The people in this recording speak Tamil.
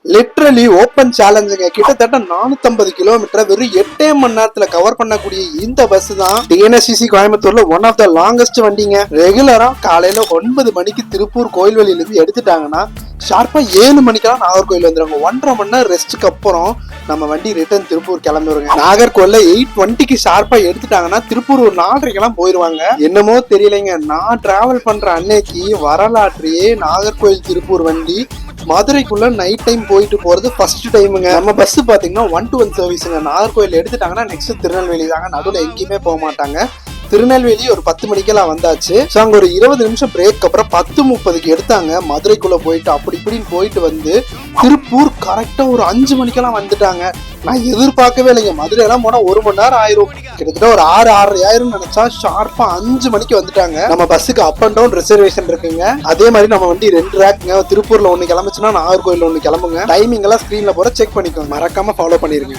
Literally open சேலஞ்சுங்க. கிட்டத்தட்ட 450 கிலோமீட்டர் வெறும் 8 மணி நேரத்துல கவர் பண்ணக்கூடிய இந்த பஸ் தான் டிஎன்எஸ்சிசி கோயம்புத்தூர்ல ஒன் ஆஃப் த லாங்கஸ்ட் வண்டிங்க. ரெகுலரா காலையில 9 மணிக்கு திருப்பூர் கோயில்வெளியில இருந்து எடுத்துட்டாங்கன்னா ஷார்ப்பா 7 மணிக்கெல்லாம் நாகர்கோவில் வந்துருவாங்க. 1.5 மணி நேரம் ரெஸ்ட்டுக்கு அப்புறம் நம்ம வண்டி ரிட்டர்ன் திருப்பூர் கிளம்பிடுங்க. நாகர்கோவில்ல 8:20க்கு ஷார்ப்பா எடுத்துட்டாங்கன்னா திருப்பூர் ஒரு 4:30க்கெல்லாம் போயிருவாங்க. என்னமோ தெரியலைங்க, நான் டிராவல் பண்ற அன்னைக்கு வரலாற்றையே நாகர்கோவில் திருப்பூர் வண்டி மதுரைக்குள்ள நைட் டைம் போயிட்டு போறது ஃபர்ஸ்ட் டைமுங்க. நம்ம பஸ் பாத்தீங்கன்னா 1-to-1 சர்வீஸுங்க. நாகர்கோவில் எடுத்துட்டாங்கன்னா நெக்ஸ்ட் திருநெல்வேலி தாங்க, நடுவில் எங்கேயுமே போக மாட்டாங்க. திருநெல்வேலி ஒரு 10 மணிக்கெல்லாம் வந்தாச்சு. ஸோ அங்கே ஒரு 20 நிமிஷம் பிரேக் அப்புறம் 10:30க்கு எடுத்தாங்க. மதுரைக்குள்ள போயிட்டு அப்படி இப்படின்னு போயிட்டு வந்து திருப்பூர் கரெக்டா ஒரு 5 மணிக்கெல்லாம் வந்துட்டாங்க. நான் எதிர்பார்க்கவே இல்லைங்க. மதுரையெல்லாம் போனா 1 மணி நேரம் ஆயிரும், கிட்டத்தட்ட ஒரு 6-6:30 ஆயிரும் நினைச்சா ஷார்ப்பா 5 மணிக்கு வந்துட்டாங்க. நம்ம பஸ்ஸுக்கு அப் அண்ட் டவுன் ரிசர்வேஷன் இருக்குங்க. அதே மாதிரி நம்ம வண்டி 2 ரேக்குங்க. திருப்பூர்ல 1 கிளம்புச்சுன்னா நாகர்கோவில் 1 கிளம்புங்க. டைமிங் எல்லாம் ஸ்கிரீன்ல போற செக் பண்ணிக்கோங்க, மறக்காம ஃபாலோ பண்ணிருங்க.